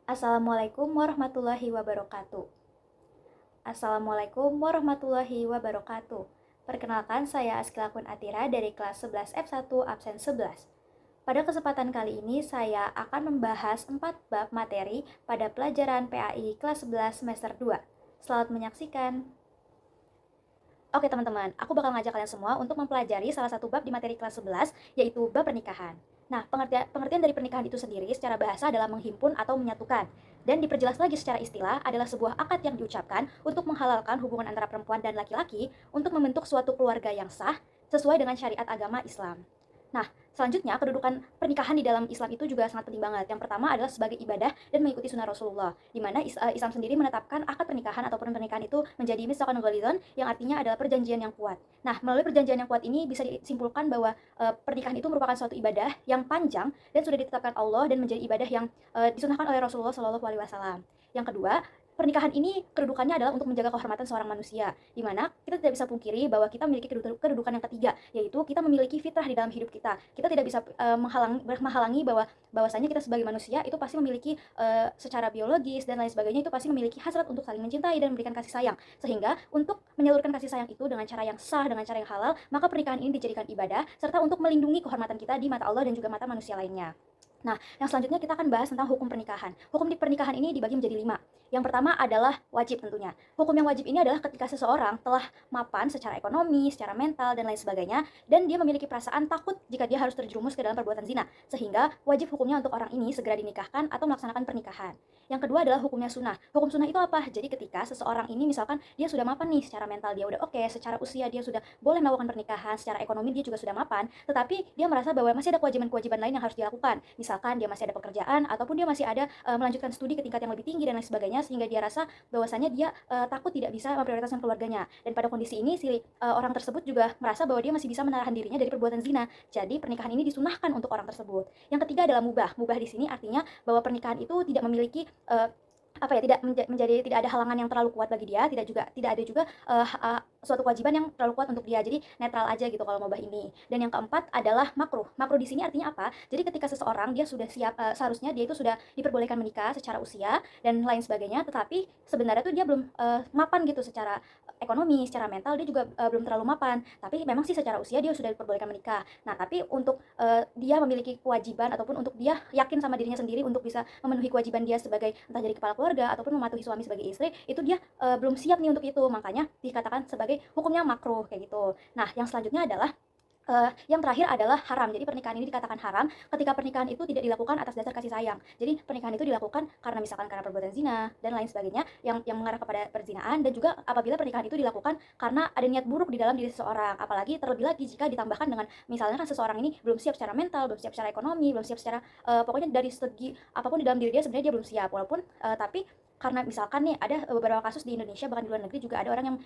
Assalamualaikum warahmatullahi wabarakatuh. Assalamualaikum warahmatullahi wabarakatuh. Perkenalkan, saya Askilakun Atira dari kelas 11 F1 absen 11. Pada kesempatan kali ini saya akan membahas 4 bab materi pada pelajaran PAI kelas 11 semester 2. Selamat menyaksikan. Oke teman-teman, aku bakal ngajak kalian semua untuk mempelajari salah satu bab di materi kelas 11, yaitu bab pernikahan. Nah, pengertian dari pernikahan itu sendiri secara bahasa adalah menghimpun atau menyatukan. Dan diperjelas lagi secara istilah adalah sebuah akad yang diucapkan untuk menghalalkan hubungan antara perempuan dan laki-laki untuk membentuk suatu keluarga yang sah sesuai dengan syariat agama Islam. Nah, selanjutnya kedudukan pernikahan di dalam Islam itu juga sangat penting banget. Yang pertama adalah sebagai ibadah dan mengikuti sunnah Rasulullah, di mana Islam sendiri menetapkan akad pernikahan ataupun pernikahan itu menjadi misaqan ghalidhan, yang artinya adalah perjanjian yang kuat. Nah, melalui perjanjian yang kuat ini bisa disimpulkan bahwa pernikahan itu merupakan suatu ibadah yang panjang dan sudah ditetapkan Allah dan menjadi ibadah yang disunahkan oleh Rasulullah Shallallahu Alaihi Wasallam. Yang kedua, pernikahan ini kedudukannya adalah untuk menjaga kehormatan seorang manusia, di mana kita tidak bisa pungkiri bahwa kita memiliki kedudukan yang ketiga, yaitu kita memiliki fitrah di dalam hidup kita. Kita tidak bisa menghalangi bahwasanya kita sebagai manusia itu pasti memiliki secara biologis dan lain sebagainya, itu pasti memiliki hasrat untuk saling mencintai dan memberikan kasih sayang. Sehingga untuk menyalurkan kasih sayang itu dengan cara yang sah, dengan cara yang halal, maka pernikahan ini dijadikan ibadah serta untuk melindungi kehormatan kita di mata Allah dan juga mata manusia lainnya. Nah, yang selanjutnya kita akan bahas tentang hukum pernikahan. Hukum di pernikahan ini dibagi menjadi 5. Yang pertama adalah wajib tentunya. Hukum yang wajib ini adalah ketika seseorang telah mapan secara ekonomi, secara mental, dan lain sebagainya, dan dia memiliki perasaan takut jika dia harus terjerumus ke dalam perbuatan zina, sehingga wajib hukumnya untuk orang ini segera dinikahkan atau melaksanakan pernikahan. Yang kedua adalah hukumnya sunnah. Hukum sunnah itu apa? Jadi ketika seseorang ini misalkan dia sudah mapan nih, secara mental dia udah oke, secara usia dia sudah boleh melakukan pernikahan, secara ekonomi dia juga sudah mapan, tetapi dia merasa bahwa masih ada kewajiban-kewajiban lain yang harus dilakukan. Misalkan dia masih ada pekerjaan ataupun dia masih ada melanjutkan studi ke tingkat yang lebih tinggi dan lain sebagainya, sehingga dia rasa bahwasanya dia takut tidak bisa memprioritaskan keluarganya. Dan pada kondisi ini si orang tersebut juga merasa bahwa dia masih bisa menahan dirinya dari perbuatan zina. Jadi pernikahan ini disunahkan untuk orang tersebut. Yang ketiga adalah mubah. Mubah di sini artinya bahwa pernikahan itu tidak memiliki apa ya, tidak menjadi tidak ada halangan yang terlalu kuat bagi dia, tidak ada juga suatu kewajiban yang terlalu kuat untuk dia. Jadi netral aja gitu kalau mubah ini. Dan yang keempat adalah makruh. Makruh di sini artinya apa? Jadi ketika seseorang dia sudah siap, seharusnya dia itu sudah diperbolehkan menikah secara usia dan lain sebagainya, tetapi sebenarnya tuh dia belum mapan gitu secara ekonomi, secara mental dia juga belum terlalu mapan. Tapi memang sih secara usia dia sudah diperbolehkan menikah. Nah, tapi untuk dia memiliki kewajiban ataupun untuk dia yakin sama dirinya sendiri untuk bisa memenuhi kewajiban dia sebagai entah jadi kepala keluarga ataupun mematuhi suami sebagai istri, itu dia belum siap nih untuk itu. Makanya dikatakan sebagai hukumnya makruh kayak gitu. Nah, yang selanjutnya adalah yang terakhir adalah haram. Jadi pernikahan ini dikatakan haram ketika pernikahan itu tidak dilakukan atas dasar kasih sayang. Jadi pernikahan itu dilakukan karena misalkan karena perbuatan zina dan lain sebagainya yang mengarah kepada perzinaan, dan juga apabila pernikahan itu dilakukan karena ada niat buruk di dalam diri seseorang. Apalagi terlebih lagi jika ditambahkan dengan misalnya kan seseorang ini belum siap secara mental, belum siap secara ekonomi, belum siap secara pokoknya dari segi apapun di dalam diri dia sebenarnya dia belum siap. Walaupun tapi karena misalkan nih ada beberapa kasus di Indonesia, bahkan di luar negeri juga ada orang yang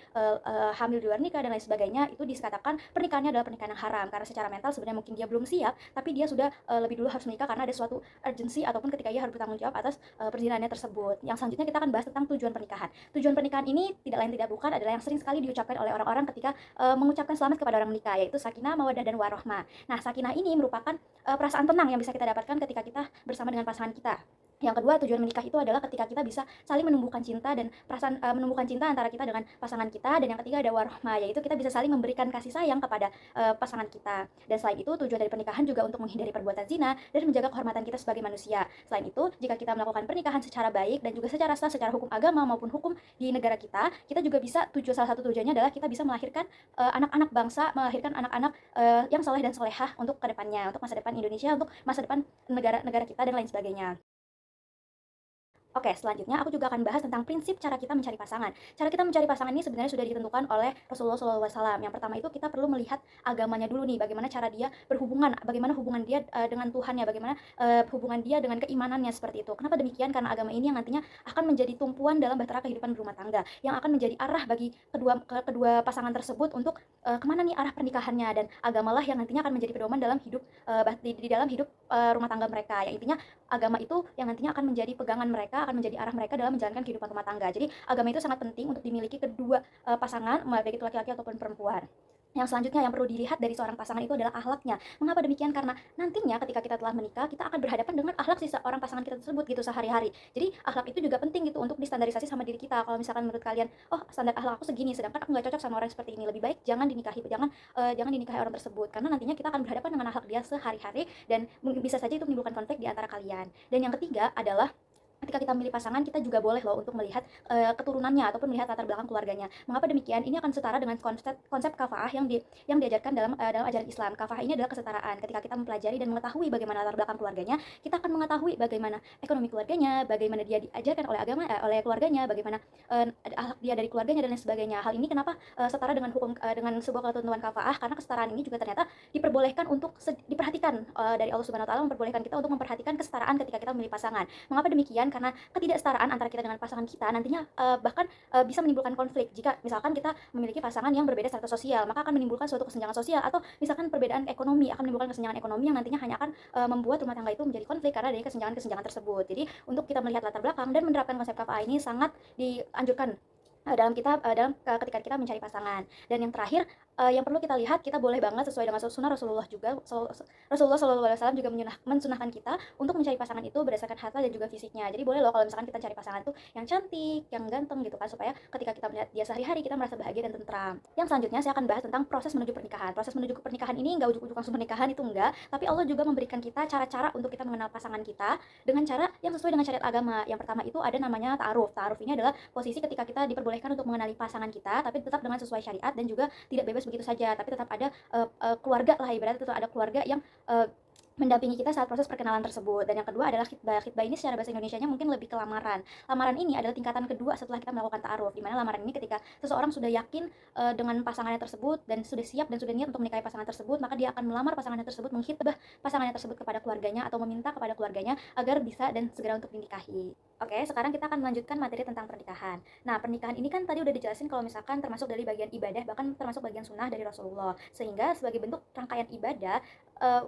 hamil di luar nikah dan lain sebagainya, itu dikatakan pernikahannya adalah pernikahan yang haram karena secara mental sebenarnya mungkin dia belum siap, tapi dia sudah lebih dulu harus menikah karena ada suatu urgensi ataupun ketika ia harus bertanggung jawab atas perzinaannya tersebut. Yang selanjutnya kita akan bahas tentang tujuan pernikahan. Tujuan pernikahan ini tidak lain tidak bukan adalah yang sering sekali diucapkan oleh orang-orang ketika mengucapkan selamat kepada orang menikah, yaitu sakinah, mawaddah, dan warohmah. Nah, sakinah ini merupakan perasaan tenang yang bisa kita dapatkan ketika kita bersama dengan pasangan kita. Yang kedua, tujuan menikah itu adalah ketika kita bisa saling menumbuhkan cinta dan perasaan menumbuhkan cinta antara kita dengan pasangan kita. Dan yang ketiga ada warohmah, yaitu kita bisa saling memberikan kasih sayang kepada pasangan kita. Dan selain itu, tujuan dari pernikahan juga untuk menghindari perbuatan zina dan menjaga kehormatan kita sebagai manusia. Selain itu, jika kita melakukan pernikahan secara baik dan juga secara sah secara hukum agama maupun hukum di negara kita juga bisa salah satu tujuannya adalah kita bisa melahirkan anak-anak bangsa, melahirkan anak-anak yang soleh dan solehah untuk kedepannya, untuk masa depan Indonesia, untuk masa depan negara-negara kita dan lain sebagainya. Oke, selanjutnya aku juga akan bahas tentang prinsip cara kita mencari pasangan. Cara kita mencari pasangan ini sebenarnya sudah ditentukan oleh Rasulullah SAW. Yang pertama itu kita perlu melihat agamanya dulu nih, bagaimana cara dia berhubungan, bagaimana hubungan dia dengan Tuhannya, bagaimana hubungan dia dengan keimanannya seperti itu. Kenapa demikian? Karena agama ini yang nantinya akan menjadi tumpuan dalam bahtera kehidupan berumah tangga, yang akan menjadi arah bagi kedua pasangan tersebut untuk kemana nih arah pernikahannya, dan agamalah yang nantinya akan menjadi pedoman dalam hidup di dalam hidup rumah tangga mereka. Yang intinya agama itu yang nantinya akan menjadi pegangan mereka, akan menjadi arah mereka dalam menjalankan kehidupan rumah tangga. Jadi agama itu sangat penting untuk dimiliki kedua pasangan, baik itu laki-laki ataupun perempuan. Yang selanjutnya yang perlu dilihat dari seorang pasangan itu adalah akhlaknya. Mengapa demikian? Karena nantinya ketika kita telah menikah, kita akan berhadapan dengan akhlak si seorang pasangan kita tersebut gitu sehari-hari. Jadi akhlak itu juga penting gitu untuk distandarisasi sama diri kita. Kalau misalkan menurut kalian, oh standar akhlak aku segini, sedangkan aku nggak cocok sama orang seperti ini, lebih baik jangan dinikahi, jangan dinikahi orang tersebut. Karena nantinya kita akan berhadapan dengan akhlak dia sehari-hari dan mungkin bisa saja itu menimbulkan konflik di antara kalian. Dan yang ketiga adalah ketika kita memilih pasangan, kita juga boleh loh untuk melihat keturunannya ataupun melihat latar belakang keluarganya. Mengapa demikian? Ini akan setara dengan konsep kafaah yang diajarkan dalam ajaran Islam. Kafaah ini adalah kesetaraan. Ketika kita mempelajari dan mengetahui bagaimana latar belakang keluarganya, kita akan mengetahui bagaimana ekonomi keluarganya, bagaimana dia diajarkan oleh oleh keluarganya, bagaimana akhlak dia dari keluarganya dan lain sebagainya. Hal ini kenapa setara dengan dengan sebuah ketentuan kafaah? Karena kesetaraan ini juga ternyata diperbolehkan untuk diperhatikan dari Allah Subhanahu wa taala, memperbolehkan kita untuk memperhatikan kesetaraan ketika kita memilih pasangan. Mengapa demikian? Karena ketidaksetaraan antara kita dengan pasangan kita nantinya bahkan bisa menimbulkan konflik. Jika misalkan kita memiliki pasangan yang berbeda status sosial, maka akan menimbulkan suatu kesenjangan sosial, atau misalkan perbedaan ekonomi akan menimbulkan kesenjangan ekonomi yang nantinya hanya akan membuat rumah tangga itu menjadi konflik karena dari kesenjangan-kesenjangan tersebut. Jadi untuk kita melihat latar belakang dan menerapkan konsep KPA ini sangat dianjurkan ketika kita mencari pasangan. Dan yang terakhir, yang perlu kita lihat, kita boleh banget sesuai dengan sunnah Rasulullah juga. Rasulullah SAW juga mensunahkan kita untuk mencari pasangan itu berdasarkan harta dan juga fisiknya. Jadi boleh loh kalau misalkan kita cari pasangan itu yang cantik, yang ganteng gitu kan, supaya ketika kita melihat dia sehari-hari kita merasa bahagia dan tentram. Yang selanjutnya saya akan bahas tentang proses menuju pernikahan. Proses menuju ke pernikahan ini nggak ujuk-ujuk langsung pernikahan, itu enggak, tapi Allah juga memberikan kita cara-cara untuk kita mengenal pasangan kita dengan cara yang sesuai dengan syariat agama. Yang pertama itu ada namanya ta'aruf. Ta'aruf ini adalah posisi ketika kita diperbolehkan untuk mengenali pasangan kita, tapi tetap dengan sesuai syariat dan juga tidak bebas begitu saja, tapi tetap ada keluarga lah, ibaratnya tetap ada keluarga yang mendampingi kita saat proses perkenalan tersebut. Dan yang kedua adalah khitbah. Khitbah ini secara bahasa Indonesianya mungkin lebih ke lamaran. Lamaran ini adalah tingkatan kedua setelah kita melakukan ta'aruf, di mana lamaran ini ketika seseorang sudah yakin dengan pasangannya tersebut dan sudah siap dan sudah niat untuk menikahi pasangan tersebut, maka dia akan melamar pasangannya tersebut, mengkhitbah pasangannya tersebut kepada keluarganya atau meminta kepada keluarganya agar bisa dan segera untuk dinikahi. Oke, sekarang kita akan melanjutkan materi tentang pernikahan. Nah, pernikahan ini kan tadi udah dijelasin kalau misalkan termasuk dari bagian ibadah, bahkan termasuk bagian sunnah dari Rasulullah. Sehingga sebagai bentuk rangkaian ibadah,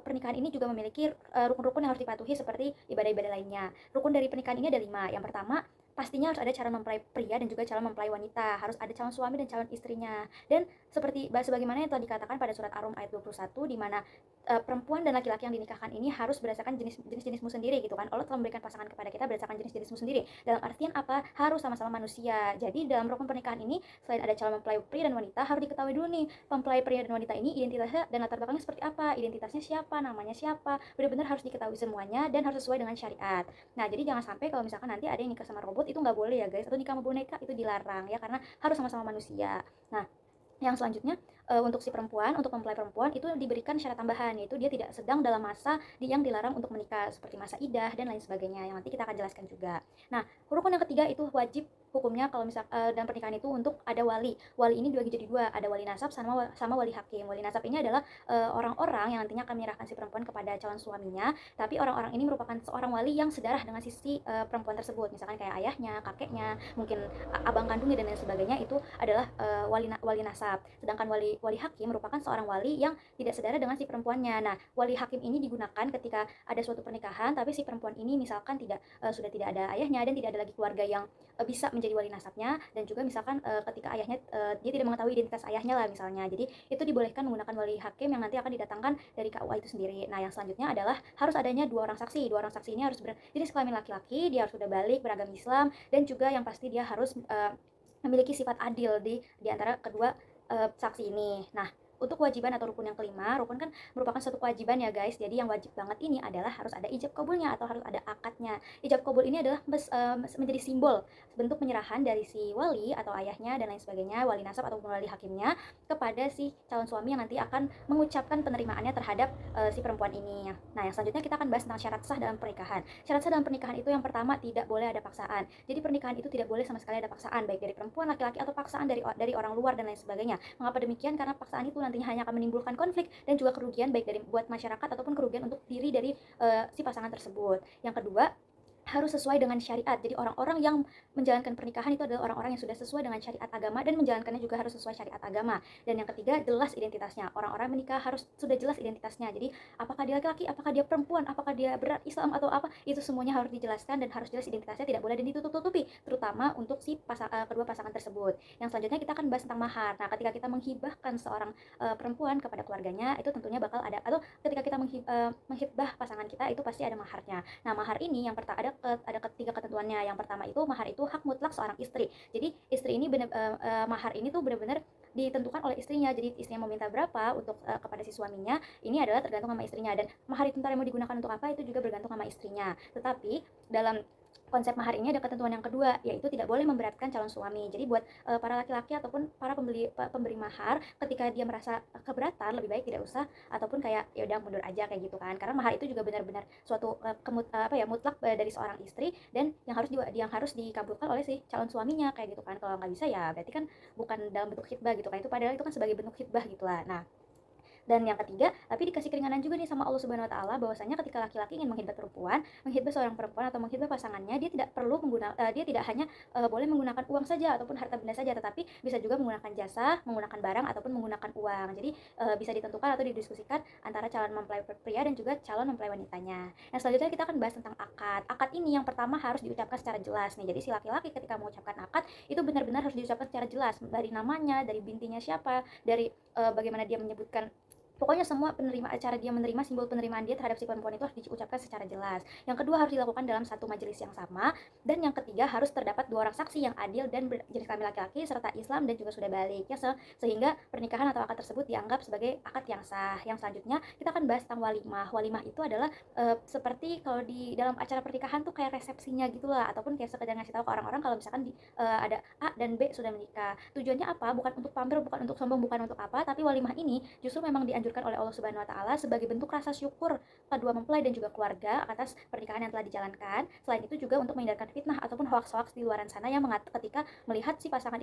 pernikahan ini juga memiliki rukun-rukun yang harus dipatuhi seperti ibadah-ibadah lainnya. Rukun dari pernikahan ini ada 5. Yang pertama, pastinya harus ada calon mempelai pria dan juga calon mempelai wanita. Harus ada calon suami dan calon istrinya. Dan sebagaimana yang telah dikatakan pada surat Ar-Rum ayat 21, di mana perempuan dan laki-laki yang dinikahkan ini harus berdasarkan jenis-jenismu sendiri gitu kan. Allah telah memberikan pasangan kepada kita berdasarkan jenis-jenismu sendiri. Dalam artian apa? Harus sama-sama manusia. Jadi dalam rukun pernikahan ini, selain ada calon mempelai pria dan wanita, harus diketahui dulu nih, mempelai pria dan wanita ini identitasnya dan latar belakangnya seperti apa, identitasnya siapa, namanya siapa. Benar-benar harus diketahui semuanya dan harus sesuai dengan syariat. Nah, jadi jangan sampai kalau misalkan nanti ada yang nikah sama robot, itu nggak boleh ya guys, atau nikah sama boneka itu dilarang ya, karena harus sama-sama manusia. Nah, yang selanjutnya, untuk si perempuan, untuk mempelai perempuan itu diberikan syarat tambahan, yaitu dia tidak sedang dalam masa yang dilarang untuk menikah, seperti masa idah dan lain sebagainya, yang nanti kita akan jelaskan juga. Nah, rukun yang ketiga itu wajib hukumnya kalau misal dalam pernikahan itu untuk ada wali. Wali ini dibagi jadi 2, ada wali nasab sama wali hakim. Wali nasab ini adalah orang-orang yang nantinya akan menyerahkan si perempuan kepada calon suaminya, tapi orang-orang ini merupakan seorang wali yang sedarah dengan sisi perempuan tersebut, misalkan kayak ayahnya, kakeknya, mungkin abang kandungnya dan lain sebagainya, itu adalah wali nasab. Sedangkan wali hakim merupakan seorang wali yang tidak sedarah dengan si perempuannya. Nah, wali hakim ini digunakan ketika ada suatu pernikahan tapi si perempuan ini misalkan sudah tidak ada ayahnya dan tidak ada lagi keluarga yang bisa menjadi wali nasabnya, dan juga misalkan ketika ayahnya dia tidak mengetahui identitas ayahnya lah misalnya. Jadi itu dibolehkan menggunakan wali hakim yang nanti akan didatangkan dari KUA itu sendiri. Nah, yang selanjutnya adalah harus adanya 2 orang saksi. 2 orang saksi ini harus berjenis kelamin laki-laki, dia harus sudah balik, beragama Islam, dan juga yang pasti dia harus memiliki sifat adil di antara kedua saksi ini. Nah, untuk kewajiban atau rukun yang kelima, rukun kan merupakan suatu kewajiban ya guys. Jadi yang wajib banget ini adalah harus ada ijab kabulnya atau harus ada akadnya. Ijab kabul ini adalah menjadi simbol bentuk penyerahan dari si wali atau ayahnya dan lain sebagainya, wali nasab ataupun wali hakimnya, kepada si calon suami yang nanti akan mengucapkan penerimaannya terhadap si perempuan ini. Nah, yang selanjutnya kita akan bahas tentang syarat sah dalam pernikahan. Syarat sah dalam pernikahan itu yang pertama, tidak boleh ada paksaan. Jadi pernikahan itu tidak boleh sama sekali ada paksaan, baik dari perempuan, laki-laki, atau paksaan dari orang luar dan lain sebagainya. Mengapa demikian? Karena paksaan itu nantinya hanya akan menimbulkan konflik dan juga kerugian baik buat masyarakat ataupun kerugian untuk diri dari si pasangan tersebut. Yang kedua, harus sesuai dengan syariat. Jadi orang-orang yang menjalankan pernikahan itu adalah orang-orang yang sudah sesuai dengan syariat agama dan menjalankannya juga harus sesuai syariat agama. Dan yang ketiga, jelas identitasnya. Orang-orang menikah harus sudah jelas identitasnya. Jadi apakah dia laki-laki, apakah dia perempuan, apakah dia berat Islam atau apa, itu semuanya harus dijelaskan dan harus jelas identitasnya, tidak boleh ditutup-tutupi, terutama untuk kedua pasangan tersebut. Yang selanjutnya kita akan bahas tentang mahar. Nah, ketika kita menghibahkan seorang perempuan kepada keluarganya, itu tentunya bakal ada, atau ketika kita menghibah pasangan kita, itu pasti ada maharnya. Nah, mahar ini yang pertama ada ketiga ketentuannya. Yang pertama itu mahar itu hak mutlak seorang istri. Jadi istri ini mahar ini tuh benar-benar ditentukan oleh istrinya. Jadi istrinya mau minta berapa untuk kepada si suaminya, ini adalah tergantung sama istrinya. Dan mahar itu ntar yang mau digunakan untuk apa, itu juga bergantung sama istrinya. Tetapi dalam konsep mahar ini ada ketentuan yang kedua, yaitu tidak boleh memberatkan calon suami. Jadi buat para laki-laki ataupun para pemberi mahar, ketika dia merasa keberatan, lebih baik tidak usah, ataupun kayak ya udah mundur aja kayak gitu kan. Karena mahar itu juga benar-benar suatu mutlak dari seorang istri, dan yang harus dikabulkan oleh si calon suaminya kayak gitu kan. Kalau nggak bisa ya berarti kan bukan dalam bentuk khidbah gitu kan. Itu padahal itu kan sebagai bentuk khidbah gitulah. Nah, dan yang ketiga, tapi dikasih keringanan juga nih sama Allah Subhanahu wa taala, bahwasanya ketika laki-laki ingin menghibah seorang perempuan atau menghibah pasangannya, dia tidak perlu dia tidak hanya boleh menggunakan uang saja ataupun harta benda saja, tetapi bisa juga menggunakan jasa, menggunakan barang ataupun menggunakan uang. Jadi bisa ditentukan atau didiskusikan antara calon mempelai pria dan juga calon mempelai wanitanya. Yang selanjutnya kita akan bahas tentang akad. Akad ini yang pertama harus diucapkan secara jelas nih. Jadi si laki-laki ketika mengucapkan akad itu benar-benar harus diucapkan secara jelas, dari namanya, dari bintinya siapa, dari bagaimana dia menyebutkan. Pokoknya semua cara dia menerima, simbol penerimaan dia terhadap si perempuan itu harus diucapkan secara jelas. Yang kedua harus dilakukan dalam satu majelis yang sama. Dan yang ketiga harus terdapat dua orang saksi yang adil dan berjenis kelamin laki-laki serta Islam dan juga sudah balik. Sehingga pernikahan atau akad tersebut dianggap sebagai akad yang sah. Yang selanjutnya kita akan bahas tentang walimah. Walimah itu adalah seperti kalau di dalam acara pernikahan tuh kayak resepsinya gitulah, ataupun kayak sekedar ngasih tahu ke orang-orang kalau misalkan ada A dan B sudah menikah. Tujuannya apa? Bukan untuk pamer, bukan untuk sombong, bukan untuk apa, tapi walimah ini justru memang dianjurkan oleh Allah Subhanahu wa taala sebagai bentuk rasa syukur kedua mempelai dan juga keluarga atas pernikahan yang telah dijalankan. Selain itu juga untuk menghindarkan fitnah ataupun hoaks-hoaks di luar sana yang ketika melihat si pasangan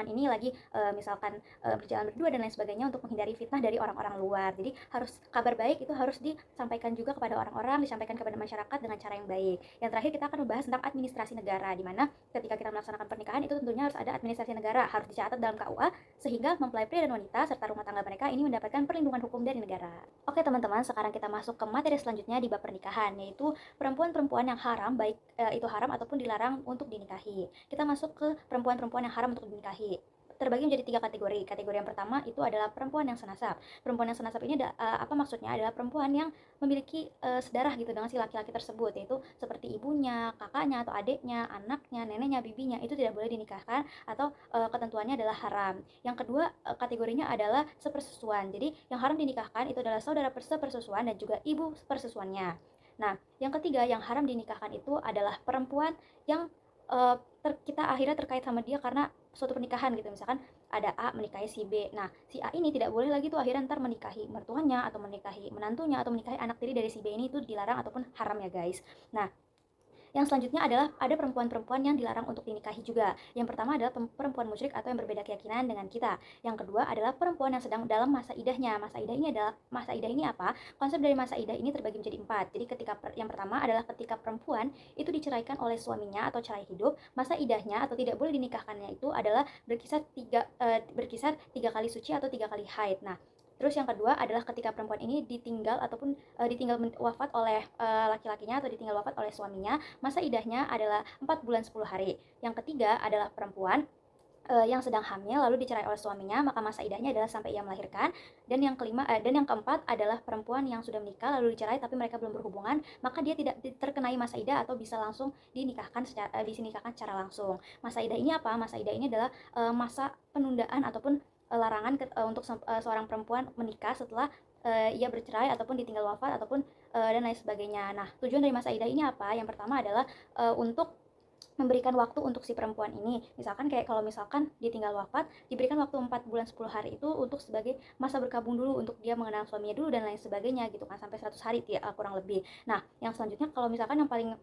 ini lagi misalkan berjalan berdua dan lain sebagainya, untuk menghindari fitnah dari orang-orang luar. Jadi kabar baik itu harus disampaikan juga kepada orang-orang, disampaikan kepada masyarakat dengan cara yang baik. Yang terakhir kita akan membahas tentang administrasi negara, di mana ketika kita melaksanakan pernikahan itu tentunya harus ada administrasi negara, harus dicatat dalam KUA sehingga mempelai pria dan wanita serta rumah tangga mereka ini mendapatkan perlindungan hukum dari negara. Oke teman-teman, sekarang kita masuk ke materi selanjutnya di bab pernikahan, yaitu perempuan-perempuan yang haram, baik itu haram ataupun dilarang untuk dinikahi. Kita masuk ke perempuan-perempuan yang haram untuk dinikahi. Terbagi menjadi 3 kategori. Kategori yang pertama itu adalah perempuan yang senasab. Perempuan yang senasab ini apa maksudnya? Adalah perempuan yang memiliki sedarah gitu dengan si laki-laki tersebut, yaitu seperti ibunya, kakaknya atau adiknya, anaknya, neneknya, bibinya, itu tidak boleh dinikahkan atau ketentuannya adalah haram. Yang kedua kategorinya adalah sepersusuan. Jadi yang haram dinikahkan itu adalah saudara sepersusuan dan juga ibu persusuannya. Nah, yang ketiga yang haram dinikahkan itu adalah perempuan yang kita akhirnya terkait sama dia karena suatu pernikahan gitu. Misalkan ada A menikahi si B, nah si A ini tidak boleh lagi tuh akhirnya ntar menikahi mertuanya atau menikahi menantunya atau menikahi anak tiri dari si B ini, itu dilarang ataupun haram ya guys. Nah, yang selanjutnya adalah ada perempuan-perempuan yang dilarang untuk dinikahi juga. Yang pertama adalah perempuan musyrik atau yang berbeda keyakinan dengan kita. Yang kedua adalah perempuan yang sedang dalam masa idahnya. Masa idah ini apa? Konsep dari masa idah ini terbagi menjadi 4. Jadi yang pertama adalah ketika perempuan itu diceraikan oleh suaminya atau cerai hidup, masa idahnya atau tidak boleh dinikahkannya itu adalah berkisar 3 kali suci atau 3 kali haid. Nah, terus yang kedua adalah ketika perempuan ini ditinggal ataupun ditinggal wafat oleh laki-lakinya atau ditinggal wafat oleh suaminya, masa idahnya adalah 4 bulan 10 hari. Yang ketiga adalah perempuan yang sedang hamil lalu dicerai oleh suaminya, maka masa idahnya adalah sampai ia melahirkan. Dan yang keempat adalah perempuan yang sudah menikah lalu dicerai tapi mereka belum berhubungan, maka dia tidak terkenai masa idah atau bisa langsung dinikahkan secara langsung. Masa idah ini apa? Masa idah ini adalah masa penundaan ataupun larangan untuk seorang perempuan menikah setelah ia bercerai ataupun ditinggal wafat ataupun dan lain sebagainya. Nah, tujuan dari masa idah ini apa? Yang pertama adalah untuk memberikan waktu untuk si perempuan ini. Misalkan kayak kalau misalkan ditinggal wafat, diberikan waktu 4 bulan 10 hari itu untuk sebagai masa berkabung dulu, untuk dia mengenal suaminya dulu dan lain sebagainya gitu kan, sampai 100 hari kurang lebih. Nah, yang selanjutnya kalau misalkan yang paling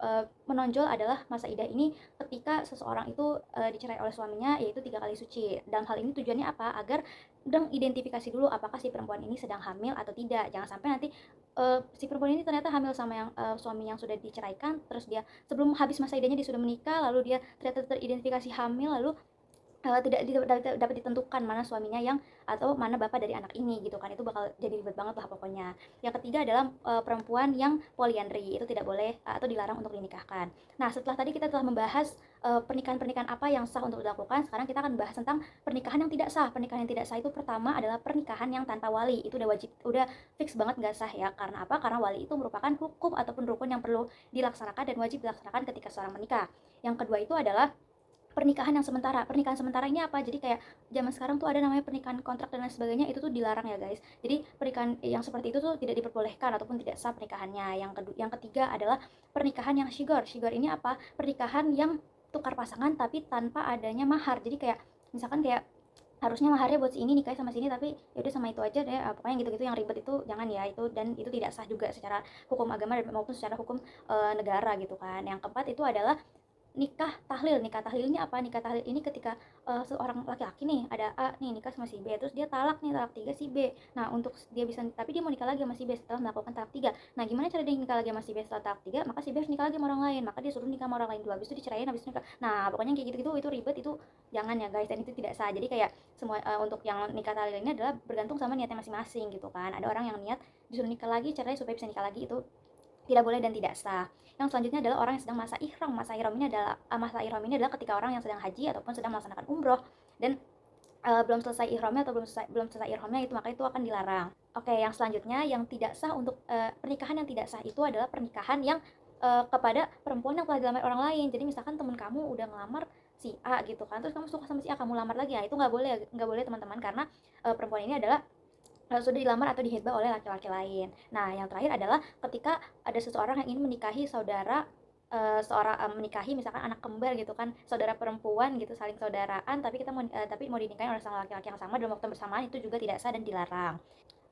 menonjol adalah masa idah ini ketika seseorang itu dicerai oleh suaminya, yaitu 3 kali suci. Dalam hal ini tujuannya apa? Agar dan identifikasi dulu apakah si perempuan ini sedang hamil atau tidak. Jangan sampai nanti si perempuan ini ternyata hamil sama yang suami yang sudah diceraikan, terus dia sebelum habis masa idahnya dia sudah menikah, lalu dia ternyata teridentifikasi hamil, lalu tidak dapat ditentukan mana suaminya yang atau mana bapak dari anak ini gitu kan. Itu bakal jadi ribet banget lah pokoknya. Yang ketiga adalah perempuan yang poliandri, itu tidak boleh atau dilarang untuk dinikahkan. Nah, setelah tadi kita telah membahas pernikahan-pernikahan apa yang sah untuk dilakukan, sekarang kita akan bahas tentang pernikahan yang tidak sah. Pernikahan yang tidak sah itu pertama adalah pernikahan yang tanpa wali. Itu udah wajib, udah fix banget nggak sah ya. Karena apa? Karena wali itu merupakan hukum ataupun rukun yang perlu dilaksanakan dan wajib dilaksanakan ketika seorang menikah. Yang kedua itu adalah pernikahan yang sementara. Pernikahan sementara ini apa? Jadi kayak zaman sekarang tuh ada namanya pernikahan kontrak dan lain sebagainya, itu tuh dilarang ya guys. Jadi pernikahan yang seperti itu tuh tidak diperbolehkan ataupun tidak sah pernikahannya. Yang ketiga adalah pernikahan yang shigor. Shigor ini apa? Pernikahan yang tukar pasangan tapi tanpa adanya mahar. Jadi kayak misalkan kayak harusnya maharnya buat si ini nikah sama sini, tapi yaudah sama itu aja deh, pokoknya gitu-gitu yang ribet itu jangan ya. Itu dan itu tidak sah juga secara hukum agama dan maupun secara hukum negara gitu kan. Yang keempat itu adalah nikah tahlil. Nikah tahlil ini apa? Nikah tahlil ini ketika seorang laki-laki nih, ada A nih nikah sama si B, terus dia talak nih, talak tiga si B. Nah, untuk dia bisa, tapi dia mau nikah lagi sama si B setelah melakukan talak tiga. Nah, gimana cara dia nikah lagi sama si B setelah talak tiga? Maka si B harus nikah lagi sama orang lain, maka dia suruh nikah sama orang lain dulu, habis itu diceraiin, habis itu nikah. Nah, pokoknya kayak gitu-gitu itu ribet, itu jangan ya guys, dan itu tidak sah. Jadi kayak semua untuk yang nikah tahlil ini adalah bergantung sama niatnya masing-masing gitu kan. Ada orang yang niat disuruh nikah lagi, cerai supaya bisa nikah lagi, itu tidak boleh dan tidak sah. Yang selanjutnya adalah orang yang sedang masa ihram. Masa ihram ini adalah ketika orang yang sedang haji ataupun sedang melaksanakan umroh dan belum selesai ihramnya atau belum selesai ihramnya, itu maka itu akan dilarang. Oke, yang selanjutnya yang tidak sah untuk pernikahan yang tidak sah itu adalah pernikahan yang kepada perempuan yang telah dilamar orang lain. Jadi misalkan teman kamu udah ngelamar si A gitu kan, terus kamu suka sama si A, kamu lamar lagi ya, itu nggak boleh teman-teman, karena perempuan ini adalah sudah dilamar atau dihibah oleh laki-laki lain. Nah, yang terakhir adalah ketika ada seseorang yang ingin menikahi saudara menikahi misalkan anak kembar gitu kan, saudara perempuan gitu, saling saudaraan, tapi tapi mau dinikahi oleh sang laki-laki yang sama dalam waktu bersamaan, itu juga tidak sah dan dilarang.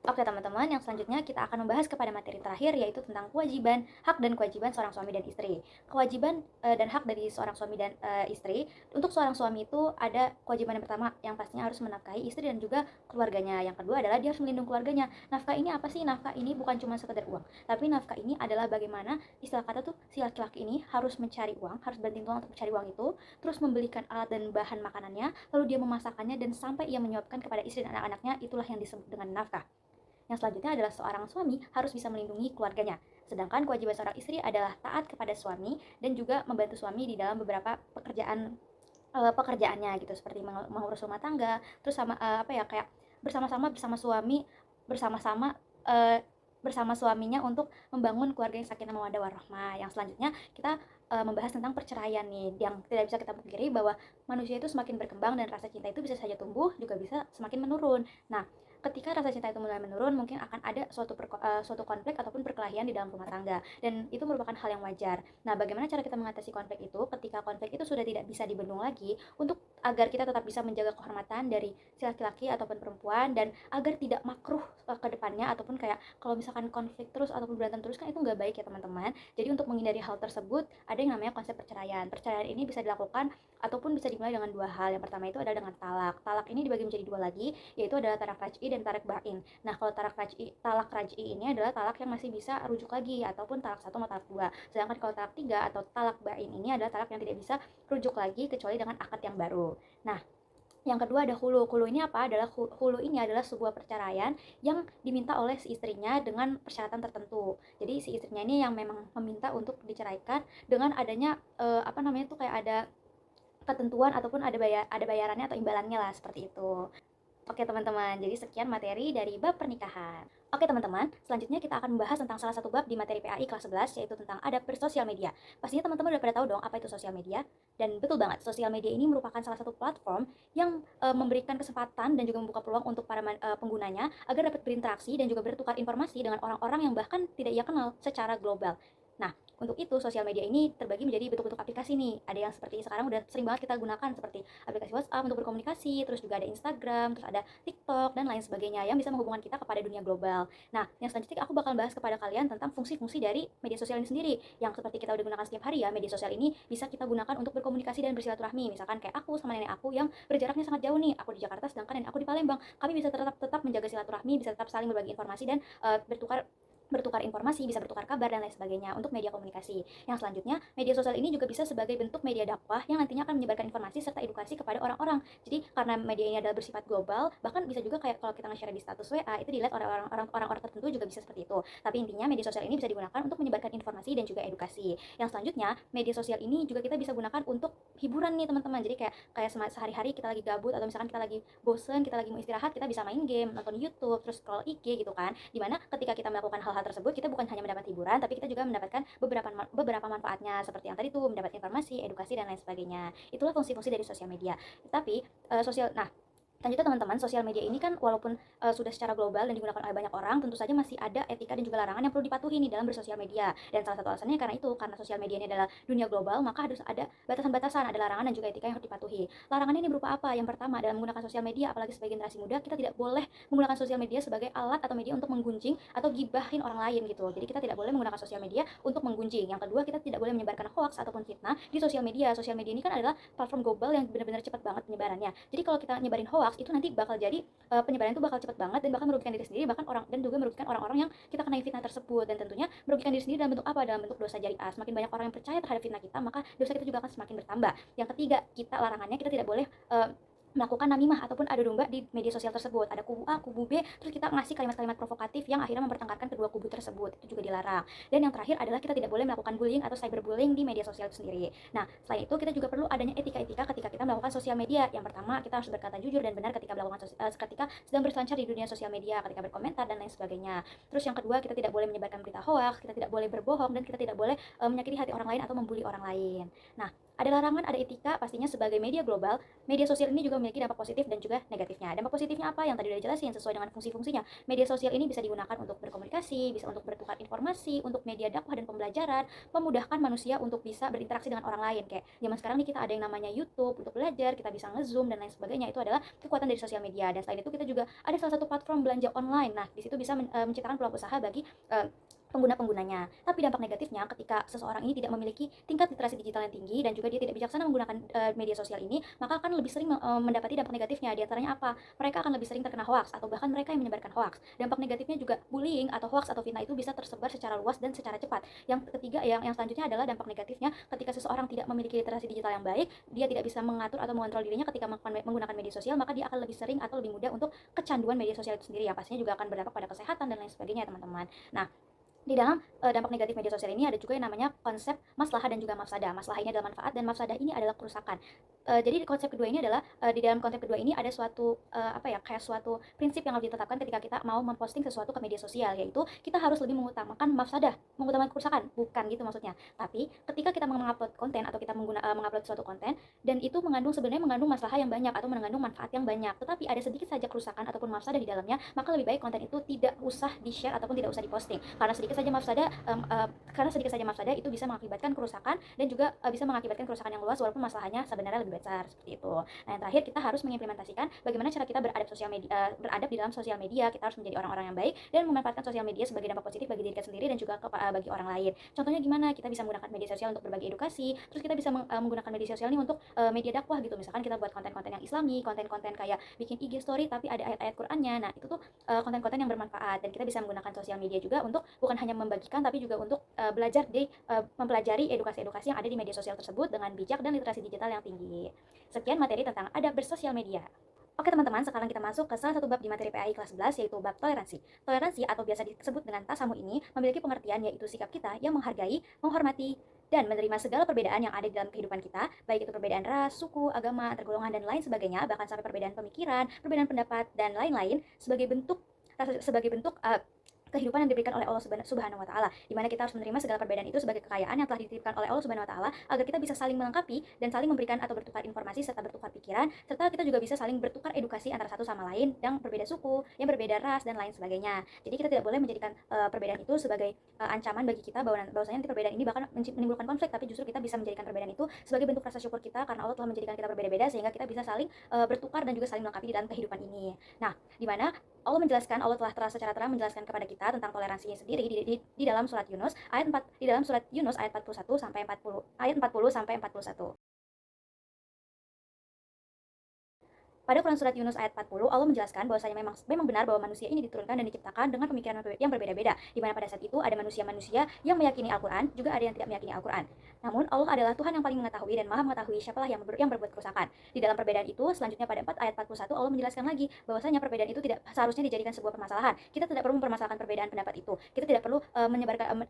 Oke teman-teman, yang selanjutnya kita akan membahas kepada materi terakhir, yaitu tentang kewajiban, hak dan kewajiban seorang suami dan istri. Kewajiban dan hak dari seorang suami dan istri. Untuk seorang suami itu ada kewajiban yang pertama, yang pastinya harus menafkahi istri dan juga keluarganya. Yang kedua adalah dia harus melindungi keluarganya. Nafkah ini apa sih? Nafkah ini bukan cuma sekedar uang, tapi nafkah ini adalah bagaimana istilah kata tuh si laki-laki ini harus mencari uang, harus banting tulang untuk mencari uang itu, terus membelikan alat dan bahan makanannya, lalu dia memasakkannya dan sampai ia menyuapkan kepada istri dan anak-anaknya, itulah yang disebut dengan nafkah. Yang selanjutnya adalah seorang suami harus bisa melindungi keluarganya. Sedangkan kewajiban seorang istri adalah taat kepada suami dan juga membantu suami di dalam beberapa pekerjaannya gitu, seperti mengurus rumah tangga, terus sama apa ya, kayak bersama suami, bersama-sama uh, bersama suaminya untuk membangun keluarga yang sakinah mawaddah warahmah. Yang selanjutnya kita membahas tentang perceraian nih, yang tidak bisa kita pungkiri bahwa manusia itu semakin berkembang dan rasa cinta itu bisa saja tumbuh, juga bisa semakin menurun. Nah, ketika rasa cinta itu mulai menurun, mungkin akan ada suatu konflik ataupun perkelahian di dalam rumah tangga, dan itu merupakan hal yang wajar. Nah, bagaimana cara kita mengatasi konflik itu ketika konflik itu sudah tidak bisa dibendung lagi, untuk agar kita tetap bisa menjaga kehormatan dari si laki-laki ataupun perempuan, dan agar tidak makruh ke depannya, ataupun kayak kalau misalkan konflik terus ataupun berantem terus kan itu nggak baik ya teman-teman. Jadi untuk menghindari hal tersebut ada yang namanya konsep perceraian. Perceraian ini bisa dilakukan ataupun bisa dimulai dengan dua hal. Yang pertama itu adalah dengan talak. Talak ini dibagi menjadi dua lagi, yaitu adalah talak raj'i dan talak bain. Nah, kalau talak raj'i ini adalah talak yang masih bisa rujuk lagi, ataupun talak satu atau talak dua. Sedangkan kalau talak tiga atau talak bain ini adalah talak yang tidak bisa rujuk lagi kecuali dengan akad yang baru. Nah, yang kedua ada hulu. Hulu ini apa? Hulu ini adalah sebuah perceraian yang diminta oleh si istrinya dengan persyaratan tertentu. Jadi si istrinya ini yang memang meminta untuk diceraikan dengan adanya apa namanya tuh, kayak ada ketentuan ataupun ada bayarannya atau imbalannya lah, seperti itu. Oke teman-teman, jadi sekian materi dari bab pernikahan. Oke teman-teman, selanjutnya kita akan membahas tentang salah satu bab di materi PAI kelas 11, yaitu tentang adab bersosial media. Pastinya teman-teman udah pada tahu dong apa itu sosial media. Dan betul banget, sosial media ini merupakan salah satu platform yang memberikan kesempatan dan juga membuka peluang untuk para penggunanya agar dapat berinteraksi dan juga bertukar informasi dengan orang-orang yang bahkan tidak ia kenal secara global. Nah, untuk itu sosial media ini terbagi menjadi bentuk-bentuk aplikasi nih. Ada yang seperti sekarang udah sering banget kita gunakan seperti aplikasi WhatsApp untuk berkomunikasi, terus juga ada Instagram, terus ada TikTok dan lain sebagainya yang bisa menghubungkan kita kepada dunia global. Nah, yang selanjutnya aku bakal bahas kepada kalian tentang fungsi-fungsi dari media sosial ini sendiri. Yang seperti kita udah gunakan setiap hari ya, media sosial ini bisa kita gunakan untuk berkomunikasi dan bersilaturahmi. Misalkan kayak aku sama nenek aku yang berjaraknya sangat jauh nih. Aku di Jakarta sedangkan nenek aku di Palembang. Kami bisa tetap menjaga silaturahmi, bisa tetap saling berbagi informasi dan bertukar informasi, bisa bertukar kabar dan lain sebagainya untuk media komunikasi. Yang selanjutnya, media sosial ini juga bisa sebagai bentuk media dakwah yang nantinya akan menyebarkan informasi serta edukasi kepada orang-orang. Jadi karena media ini adalah bersifat global, bahkan bisa juga kayak kalau kita nge-share di status WA itu dilihat oleh orang-orang tertentu juga bisa seperti itu. Tapi intinya media sosial ini bisa digunakan untuk menyebarkan informasi dan juga edukasi. Yang selanjutnya, media sosial ini juga kita bisa gunakan untuk hiburan nih teman-teman. Jadi kayak sehari-hari kita lagi gabut atau misalkan kita lagi bosen, kita lagi mau istirahat, kita bisa main game, nonton YouTube, terus scroll IG gitu kan. Dimana ketika kita melakukan hal tersebut kita bukan hanya mendapat hiburan tapi kita juga mendapatkan beberapa manfaatnya seperti yang tadi tuh mendapat informasi, edukasi dan lain sebagainya. Itulah fungsi-fungsi dari sosial media. Tapi Lanjutnya teman-teman, sosial media ini kan walaupun sudah secara global dan digunakan oleh banyak orang, tentu saja masih ada etika dan juga larangan yang perlu dipatuhi nih dalam bersosial media. Dan salah satu alasannya karena sosial media ini adalah dunia global, maka harus ada batasan-batasan, ada larangan dan juga etika yang harus dipatuhi. Larangan ini berupa apa? Yang pertama, dalam menggunakan sosial media, apalagi sebagai generasi muda, kita tidak boleh menggunakan sosial media sebagai alat atau media untuk menggunjing atau gibahin orang lain gitu. Jadi kita tidak boleh menggunakan sosial media untuk menggunjing. Yang kedua, kita tidak boleh menyebarkan hoax ataupun fitnah di sosial media. Sosial media ini kan adalah platform global yang benar-benar cepat banget penyebarannya. Jadi kalau kita nyebarin hoax itu nanti bakal jadi penyebaran itu bakal cepat banget dan bakal merugikan diri sendiri dan juga merugikan orang-orang yang kita kenai fitnah tersebut, dan tentunya merugikan diri sendiri dalam bentuk apa? Dalam bentuk dosa jariah. Semakin banyak orang yang percaya terhadap fitnah kita, maka dosa kita juga akan semakin bertambah. Yang ketiga, larangannya kita tidak boleh melakukan namimah ataupun adu domba di media sosial tersebut. Ada kubu A, kubu B, terus kita ngasih kalimat-kalimat provokatif yang akhirnya mempertengkarkan kedua kubu tersebut. Itu juga dilarang. Dan yang terakhir adalah kita tidak boleh melakukan bullying atau cyberbullying di media sosial itu sendiri. Nah, selain itu kita juga perlu adanya etika-etika ketika kita melakukan sosial media. Yang pertama, kita harus berkata jujur dan benar ketika ketika sedang berselancar di dunia sosial media, ketika berkomentar dan lain sebagainya. Terus yang kedua, kita tidak boleh menyebarkan berita hoax, kita tidak boleh berbohong, dan kita tidak boleh menyakiti hati orang lain atau membuli orang lain. Nah, ada larangan, ada etika, pastinya sebagai media global, media sosial ini juga memiliki dampak positif dan juga negatifnya. Dampak positifnya apa? Yang tadi udah jelasin sesuai dengan fungsi-fungsinya. Media sosial ini bisa digunakan untuk berkomunikasi, bisa untuk bertukar informasi, untuk media dakwah dan pembelajaran, memudahkan manusia untuk bisa berinteraksi dengan orang lain. Kayak zaman sekarang nih kita ada yang namanya YouTube untuk belajar, kita bisa nge-zoom dan lain sebagainya. Itu adalah kekuatan dari sosial media. Dan selain itu kita juga ada salah satu platform belanja online. Nah, di situ bisa menciptakan peluang usaha bagi pengguna-penggunanya. Tapi dampak negatifnya ketika seseorang ini tidak memiliki tingkat literasi digital yang tinggi dan juga dia tidak bijaksana menggunakan media sosial ini, maka akan lebih sering mendapati dampak negatifnya. Di antaranya apa? Mereka akan lebih sering terkena hoax atau bahkan mereka yang menyebarkan hoax. Dampak negatifnya juga bullying atau hoax atau fitnah itu bisa tersebar secara luas dan secara cepat. Yang ketiga, yang selanjutnya adalah dampak negatifnya ketika seseorang tidak memiliki literasi digital yang baik, dia tidak bisa mengatur atau mengontrol dirinya ketika menggunakan media sosial, maka dia akan lebih sering atau lebih mudah untuk kecanduan media sosial itu sendiri, yang pastinya juga akan berdampak pada kesehatan dan lain sebagainya, teman-teman. Nah, di dalam dampak negatif media sosial ini ada juga yang namanya konsep maslahah dan juga mafsadah. Maslahah ini adalah manfaat dan mafsadah ini adalah kerusakan. Jadi konsep kedua ini adalah di dalam konsep kedua ini ada suatu kayak suatu prinsip yang harus ditetapkan ketika kita mau memposting sesuatu ke media sosial, yaitu kita harus lebih mengutamakan mafsadah, mengutamakan kerusakan, bukan gitu maksudnya. Tapi ketika kita mengupload konten atau kita mengupload suatu konten dan itu sebenarnya mengandung maslahah yang banyak atau mengandung manfaat yang banyak, tetapi ada sedikit saja kerusakan ataupun mafsadah di dalamnya, maka lebih baik konten itu tidak usah di-share ataupun tidak usah diposting. Karena sedikit saja mafsadah itu bisa mengakibatkan kerusakan dan juga bisa mengakibatkan kerusakan yang luas walaupun masalahnya sebenarnya lebih besar seperti itu. Nah, yang terakhir kita harus mengimplementasikan bagaimana cara kita beradab di dalam sosial media. Kita harus menjadi orang-orang yang baik dan memanfaatkan sosial media sebagai dampak positif bagi diri kita sendiri dan juga bagi orang lain. Contohnya gimana? Kita bisa menggunakan media sosial untuk berbagi edukasi, terus kita bisa menggunakan media sosial ini untuk media dakwah gitu. Misalkan kita buat konten-konten yang islami, konten-konten kayak bikin IG story tapi ada ayat-ayat Qur'annya. Nah, itu tuh konten-konten yang bermanfaat, dan kita bisa menggunakan sosial media juga untuk bukan hanya membagikan tapi juga untuk mempelajari edukasi-edukasi yang ada di media sosial tersebut dengan bijak dan literasi digital yang tinggi. Sekian materi tentang adab bersosial media. Oke teman-teman, sekarang kita masuk ke salah satu bab di materi PAI kelas 11, yaitu bab toleransi. Toleransi atau biasa disebut dengan tasamu ini memiliki pengertian yaitu sikap kita yang menghargai, menghormati, dan menerima segala perbedaan yang ada di dalam kehidupan kita, baik itu perbedaan ras, suku, agama, antar golongan, dan lain sebagainya, bahkan sampai perbedaan pemikiran, perbedaan pendapat, dan lain-lain sebagai bentuk kehidupan yang diberikan oleh Allah Subhanahu wa taala, di mana kita harus menerima segala perbedaan itu sebagai kekayaan yang telah dititipkan oleh Allah Subhanahu wa taala agar kita bisa saling melengkapi dan saling memberikan atau bertukar informasi serta bertukar pikiran, serta kita juga bisa saling bertukar edukasi antara satu sama lain yang berbeda suku, yang berbeda ras dan lain sebagainya. Jadi kita tidak boleh menjadikan perbedaan itu sebagai ancaman bagi kita bahwasanya nanti perbedaan ini bahkan menimbulkan konflik, tapi justru kita bisa menjadikan perbedaan itu sebagai bentuk rasa syukur kita karena Allah telah menjadikan kita berbeda-beda sehingga kita bisa saling bertukar dan juga saling melengkapi di dalam kehidupan ini. Nah, di mana Allah telah secara terang menjelaskan kepada kita tentang toleransinya sendiri di dalam surat Yunus ayat 4 di dalam surat Yunus ayat 41 sampai 40 ayat 40 sampai 41. Pada Quran surat Yunus ayat 40, Allah menjelaskan bahwasanya memang benar bahwa manusia ini diturunkan dan diciptakan dengan pemikiran yang berbeda-beda, di mana pada saat itu ada manusia-manusia yang meyakini Al-Quran, juga ada yang tidak meyakini Al-Quran. Namun Allah adalah Tuhan yang paling mengetahui dan Maha mengetahui siapalah yang berbuat kerusakan. Di dalam perbedaan itu, selanjutnya pada ayat 41 Allah menjelaskan lagi bahwasanya perbedaan itu tidak seharusnya dijadikan sebuah permasalahan. Kita tidak perlu mempermasalahkan perbedaan pendapat itu. Kita tidak perlu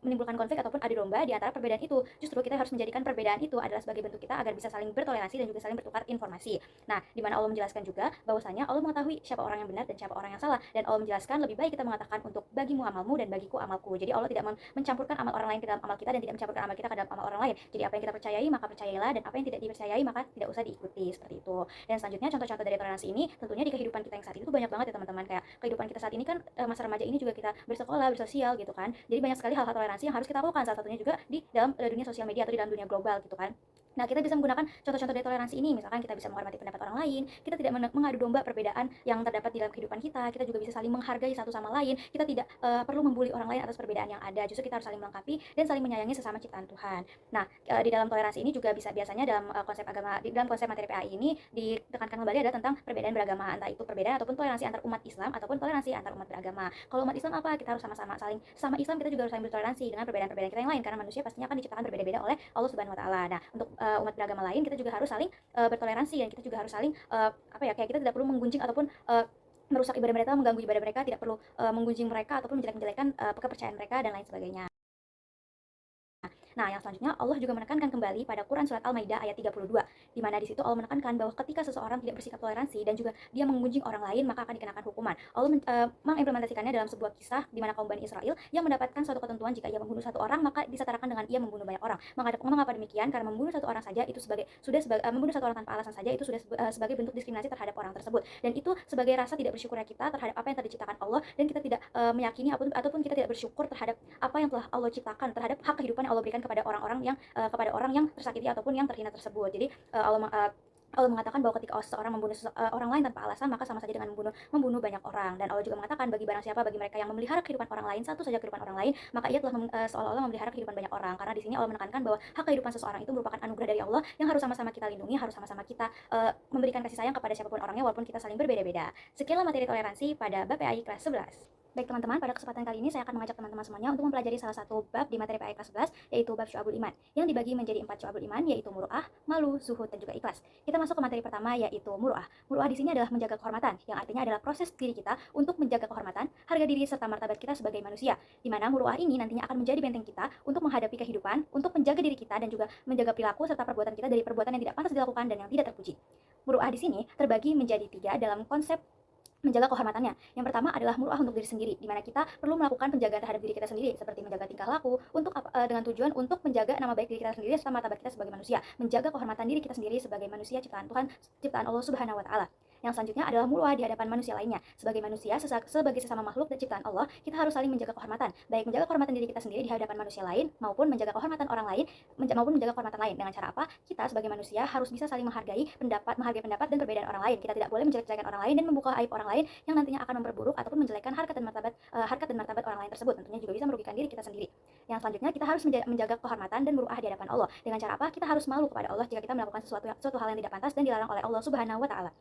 menimbulkan konflik ataupun adu domba di antara perbedaan itu. Justru kita harus menjadikan perbedaan itu adalah sebagai bentuk kita agar bisa saling bertoleransi dan juga saling bertukar informasi. Nah, di mana Allah menjelaskan juga bahwasanya Allah mengetahui siapa orang yang benar dan siapa orang yang salah, dan Allah menjelaskan lebih baik kita mengatakan untuk bagimu amalmu dan bagiku amalku. Jadi Allah tidak mencampurkan amal orang lain ke dalam amal kita dan tidak mencampurkan amal kita ke dalam amal orang lain. Jadi apa yang kita percayai maka percayailah, dan apa yang tidak dipercayai maka tidak usah diikuti, seperti itu. Dan selanjutnya contoh-contoh dari toleransi ini tentunya di kehidupan kita yang saat ini tuh banyak banget ya teman-teman. Kayak kehidupan kita saat ini kan masa remaja ini juga kita bersekolah, bersosial gitu kan. Jadi banyak sekali hal-hal toleransi yang harus kita lakukan, salah satunya juga di dalam dunia sosial media atau di dalam dunia global gitu kan. Nah, kita bisa menggunakan contoh-contoh dari toleransi ini, misalkan kita bisa menghormati pendapat orang lain, kita tidak mengadu domba perbedaan yang terdapat di dalam kehidupan kita juga bisa saling menghargai satu sama lain, kita tidak perlu membuli orang lain atas perbedaan yang ada, justru kita harus saling melengkapi dan saling menyayangi sesama ciptaan Tuhan. Nah, di dalam toleransi ini juga biasanya dalam konsep agama, di dalam konsep materi PAI ini ditekankan kembali ada tentang perbedaan beragama, entah itu perbedaan ataupun toleransi antar umat Islam ataupun toleransi antar umat beragama. Kalau umat Islam apa? Kita harus sama-sama sama Islam, kita juga harus saling bertoleransi dengan perbedaan-perbedaan kita yang lain, karena manusia pastinya akan diciptakan berbeda-beda oleh Allah Subhanahu wa taala. Nah, untuk umat beragama lain kita juga harus saling bertoleransi, dan kita juga harus saling kayak kita tidak perlu menggunjing ataupun merusak ibadah mereka, mengganggu ibadah mereka, tidak perlu menggunjing mereka ataupun menjelek-jelekan kepercayaan mereka dan lain sebagainya. Nah, yang selanjutnya Allah juga menekankan kembali pada Quran surat Al-Maidah ayat 32, di mana di situ Allah menekankan bahwa ketika seseorang tidak bersikap toleransi dan juga dia menggunjing orang lain, maka akan dikenakan hukuman. Allah mengimplementasikannya dalam sebuah kisah di mana kaum Bani Israel yang mendapatkan suatu ketentuan jika ia membunuh satu orang maka disetarakan dengan ia membunuh banyak orang. Mengapa demikian? Karena membunuh satu orang saja itu membunuh satu orang tanpa alasan saja itu sudah sebagai bentuk diskriminasi terhadap orang tersebut. Dan itu sebagai rasa tidak bersyukurnya kita terhadap apa yang telah diciptakan Allah, dan kita tidak meyakini ataupun kita tidak bersyukur terhadap apa yang telah Allah ciptakan, terhadap hak kehidupan yang Allah berikan kepada orang yang tersakiti ataupun yang terhina tersebut. Jadi Allah mengatakan bahwa ketika seseorang membunuh orang lain tanpa alasan, maka sama saja dengan membunuh banyak orang. Dan Allah juga mengatakan bagi mereka yang memelihara kehidupan orang lain, satu saja kehidupan orang lain, maka ia telah seolah-olah memelihara kehidupan banyak orang. Karena di sini Allah menekankan bahwa hak kehidupan seseorang itu merupakan anugerah dari Allah yang harus sama-sama kita lindungi, harus sama-sama kita memberikan kasih sayang kepada siapapun orangnya walaupun kita saling berbeda-beda. Sekianlah materi toleransi pada bab PAI kelas 11. Baik teman-teman, pada kesempatan kali ini saya akan mengajak teman-teman semuanya untuk mempelajari salah satu bab di materi PAI kelas 11, yaitu bab Syu'abul Iman, yang dibagi menjadi 4 Syu'abul Iman, yaitu muru'ah, malu, zuhud, dan juga ikhlas. Kita masuk ke materi pertama, yaitu muru'ah. Muru'ah di sini adalah menjaga kehormatan, yang artinya adalah proses diri kita untuk menjaga kehormatan, harga diri, serta martabat kita sebagai manusia. Di mana muru'ah ini nantinya akan menjadi benteng kita untuk menghadapi kehidupan, untuk menjaga diri kita dan juga menjaga perilaku serta perbuatan kita dari perbuatan yang tidak pantas dilakukan dan yang tidak terpuji. Muru'ah di sini terbagi menjadi 3 dalam konsep menjaga kehormatannya. Yang pertama adalah muru'ah untuk diri sendiri, di mana kita perlu melakukan penjagaan terhadap diri kita sendiri, seperti menjaga tingkah laku dengan tujuan untuk menjaga nama baik diri kita sendiri serta martabat kita sebagai manusia, menjaga kehormatan diri kita sendiri sebagai manusia ciptaan Tuhan, ciptaan Allah Subhanahu wa taala. Yang selanjutnya adalah muru'ah di hadapan manusia lainnya. Sebagai manusia, sebagai sesama makhluk dan ciptaan Allah, kita harus saling menjaga kehormatan, baik menjaga kehormatan diri kita sendiri di hadapan manusia lain maupun menjaga kehormatan orang lain, maupun menjaga kehormatan lain. Dengan cara apa? Kita sebagai manusia harus bisa saling menghargai pendapat dan perbedaan orang lain. Kita tidak boleh menjelek-jelekan orang lain dan membuka aib orang lain yang nantinya akan memperburuk ataupun menjelekkan harkat dan martabat orang lain tersebut. Tentunya juga bisa merugikan diri kita sendiri. Yang selanjutnya kita harus menjaga kehormatan dan muru'ah di hadapan Allah. Dengan cara apa? Kita harus malu kepada Allah jika kita melakukan suatu hal yang tidak pantas dan dilarang oleh Allah Subhanahu wa taala.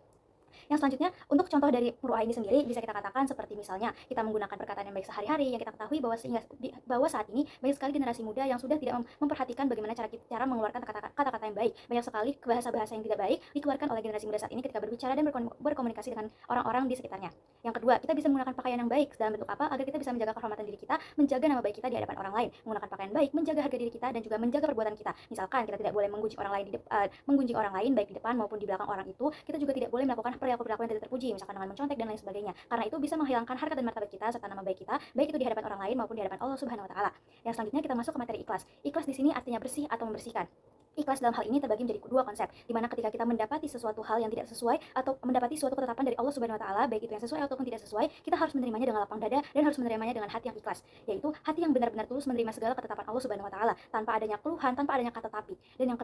Yang selanjutnya, untuk contoh dari muru'ah ini sendiri bisa kita katakan seperti misalnya kita menggunakan perkataan yang baik sehari-hari, yang kita ketahui bahwa saat ini banyak sekali generasi muda yang sudah tidak memperhatikan bagaimana cara mengeluarkan kata-kata yang baik. Banyak sekali bahasa-bahasa yang tidak baik dikeluarkan oleh generasi muda saat ini ketika berbicara dan berkomunikasi dengan orang-orang di sekitarnya. Yang kedua, kita bisa menggunakan pakaian yang baik dalam bentuk apa? Agar kita bisa menjaga kehormatan diri kita, menjaga nama baik kita di hadapan orang lain. Menggunakan pakaian baik, menjaga harga diri kita dan juga menjaga perbuatan kita. Misalkan kita tidak boleh menggunjing orang lain baik di depan maupun di belakang orang itu. Kita juga tidak boleh melakukan perilaku-perilaku yang tidak terpuji, misalkan dengan mencontek dan lain sebagainya. Karena itu bisa menghilangkan harkat dan martabat kita serta nama baik kita, baik itu di hadapan orang lain maupun di hadapan Allah Subhanahu wa taala. Yang selanjutnya kita masuk ke materi ikhlas. Ikhlas di sini artinya bersih atau membersihkan. Ikhlas dalam hal ini terbagi menjadi dua konsep, di mana ketika kita mendapati sesuatu hal yang tidak sesuai atau mendapati suatu ketetapan dari Allah Subhanahu wa taala, baik itu yang sesuai ataupun tidak sesuai, kita harus menerimanya dengan lapang dada dan harus menerimanya dengan hati yang ikhlas, yaitu hati yang benar-benar tulus menerima segala ketetapan Allah Subhanahu wa taala tanpa adanya keluhan, tanpa adanya kata tapi. Dan yang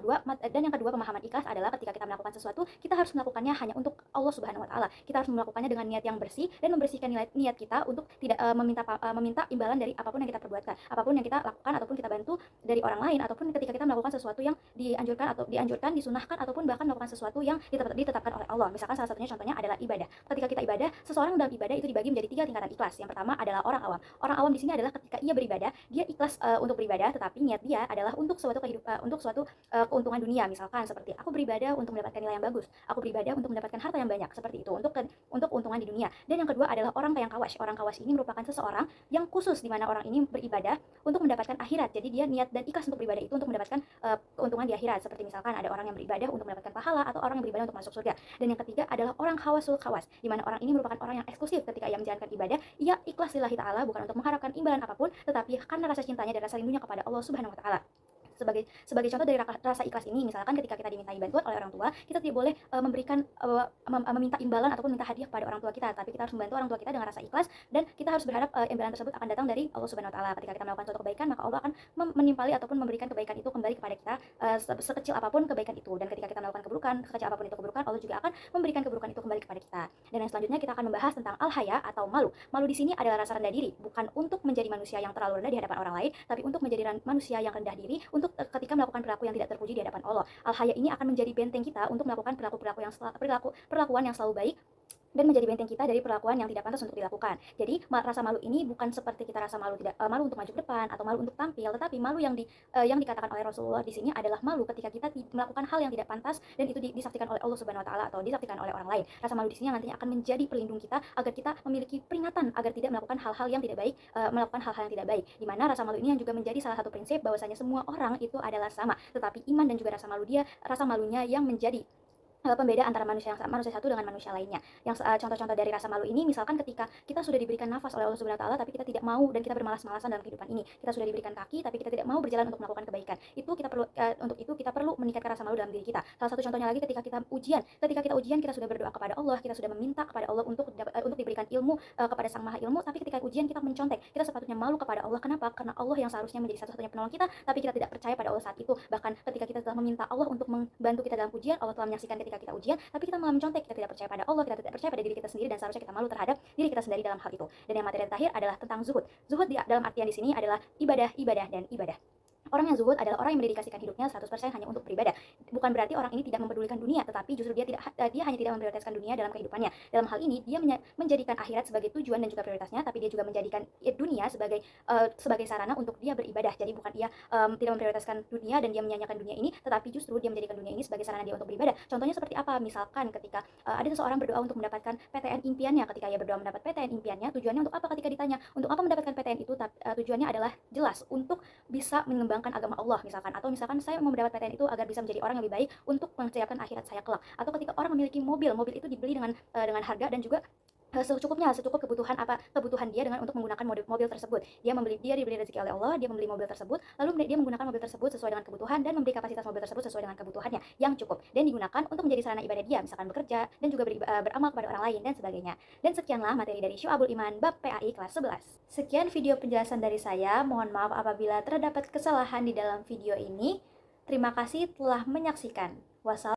kedua pemahaman ikhlas adalah ketika kita melakukan sesuatu, kita harus melakukannya hanya untuk Allah Subhanahu wa taala. Kita harus melakukannya dengan niat yang bersih dan membersihkan niat kita untuk tidak meminta imbalan dari apapun yang kita perbuatkan, apapun yang kita lakukan ataupun kita bantu dari orang lain, ataupun ketika kita melakukan sesuatu yang dianjurkan, disunahkan, ataupun bahkan melakukan sesuatu yang ditetapkan oleh Allah. Misalkan salah satunya contohnya adalah ibadah. Ketika kita ibadah, seseorang dalam ibadah itu dibagi menjadi 3 tingkatan ikhlas. Yang pertama adalah orang awam. Orang awam di sini adalah ketika ia beribadah, dia ikhlas untuk beribadah, tetapi niat dia adalah untuk suatu keuntungan dunia. Misalkan seperti aku beribadah untuk mendapatkan nilai yang bagus, aku beribadah untuk mendapatkan harta yang banyak, seperti itu, untuk keuntungan di dunia. Dan yang kedua adalah orang yang kawas. Orang kawas ini merupakan seseorang yang khusus, di mana orang ini beribadah untuk mendapatkan akhirat. Jadi dia niat dan ikhlas untuk beribadah itu untuk mendapatkan keuntungan di akhirat. Seperti misalkan ada orang yang beribadah untuk mendapatkan pahala atau orang yang beribadah untuk masuk surga. Dan yang ketiga adalah orang khawasul khawas, di mana orang ini merupakan orang yang eksklusif ketika ia menjalankan ibadah, ia ikhlas lillahi ta'ala, bukan untuk mengharapkan imbalan apapun, tetapi karena rasa cintanya dan rasa rindunya kepada Allah Subhanahu wa taala. Sebagai contoh dari rasa ikhlas ini, misalkan ketika kita dimintai bantuan oleh orang tua, kita tidak boleh meminta imbalan ataupun minta hadiah kepada orang tua kita, tapi kita harus membantu orang tua kita dengan rasa ikhlas, dan kita harus berharap imbalan tersebut akan datang dari Allah Subhanahu wa taala. Ketika kita melakukan suatu kebaikan, maka Allah akan menimpali ataupun memberikan kebaikan itu kembali kepada kita, sekecil apapun kebaikan itu. Dan ketika kita melakukan keburukan, sekecil apapun itu keburukan, Allah juga akan memberikan keburukan itu kembali kepada kita. Dan yang selanjutnya kita akan membahas tentang al-haya atau malu. Malu di sini adalah rasa rendah diri, bukan untuk menjadi manusia yang terlalu rendah di hadapan orang lain, tapi untuk menjadi manusia yang rendah diri untuk ketika melakukan perilaku yang tidak terpuji di hadapan Allah. Al-haya ini akan menjadi benteng kita untuk melakukan perlakuan yang selalu baik, dan menjadi benteng kita dari perlakuan yang tidak pantas untuk dilakukan. Jadi rasa malu ini bukan seperti kita rasa malu malu untuk maju ke depan atau malu untuk tampil, tetapi malu yang dikatakan oleh Rasulullah di sini adalah malu ketika kita melakukan hal yang tidak pantas dan itu disaksikan oleh Allah Subhanahu wa taala atau disaksikan oleh orang lain. Rasa malu di sini nantinya akan menjadi pelindung kita agar kita memiliki peringatan agar tidak melakukan hal-hal yang tidak baik, Di mana rasa malu ini yang juga menjadi salah satu prinsip bahwasanya semua orang itu adalah sama, tetapi iman dan juga rasa malunya yang menjadi pembeda antara manusia satu dengan manusia lainnya. Yang contoh-contoh dari rasa malu ini, misalkan ketika kita sudah diberikan nafas oleh Allah Subhanahu wa taala tapi kita tidak mau dan kita bermalas-malasan dalam kehidupan ini. Kita sudah diberikan kaki tapi kita tidak mau berjalan untuk melakukan kebaikan. Untuk itu kita perlu meningkatkan rasa malu dalam diri kita. Salah satu contohnya lagi ketika kita ujian. Kita sudah berdoa kepada Allah, kita sudah meminta kepada Allah untuk diberikan ilmu kepada Sang Maha Ilmu, tapi ketika ujian kita mencontek. Kita sepatutnya malu kepada Allah. Kenapa? Karena Allah yang seharusnya menjadi satu-satunya penolong kita, tapi kita tidak percaya pada Allah saat itu. Bahkan ketika kita telah meminta Allah untuk membantu kita dalam ujian, Allah telah menyaksikan ketika kita ujian, tapi kita malah mencontek, kita tidak percaya pada Allah, kita tidak percaya pada diri kita sendiri, dan seharusnya kita malu terhadap diri kita sendiri dalam hal itu. Dan yang materi terakhir adalah tentang zuhud. Zuhud dalam artian di sini adalah ibadah, dan ibadah. Orang yang zuhud adalah orang yang mendedikasikan hidupnya 100% hanya untuk beribadah. Bukan berarti orang ini tidak mempedulikan dunia, tetapi justru dia hanya tidak memprioritaskan dunia dalam kehidupannya. Dalam hal ini dia menjadikan akhirat sebagai tujuan dan juga prioritasnya, tapi dia juga menjadikan dunia sebagai sarana untuk dia beribadah. Jadi bukan dia tidak memprioritaskan dunia dan dia menyanyiakan dunia ini, tetapi justru dia menjadikan dunia ini sebagai sarana dia untuk beribadah. Contohnya seperti apa? Misalkan ketika ada seseorang berdoa untuk mendapatkan PTN impiannya. Ketika ia berdoa mendapat PTN impiannya, tujuannya untuk apa? Ketika ditanya untuk apa mendapatkan PTN itu, tujuannya adalah jelas untuk bisa mengembangkan agama Allah, misalkan saya mau mendapat PTN itu agar bisa menjadi orang yang lebih baik untuk mempersiapkan akhirat saya kelak. Atau ketika orang memiliki mobil itu dibeli dengan harga dan juga secukup kebutuhan dia dengan untuk menggunakan mobil tersebut. Dia diberi rezeki oleh Allah, dia membeli mobil tersebut, lalu dia menggunakan mobil tersebut sesuai dengan kebutuhan dan memberi kapasitas mobil tersebut sesuai dengan kebutuhannya yang cukup dan digunakan untuk menjadi sarana ibadah dia, misalkan bekerja dan juga beramal kepada orang lain dan sebagainya. Dan sekianlah materi dari Syu'abul Iman bab PAI kelas 11. Sekian video penjelasan dari saya. Mohon maaf apabila terdapat kesalahan di dalam video ini. Terima kasih telah menyaksikan. Wassalamualaikum.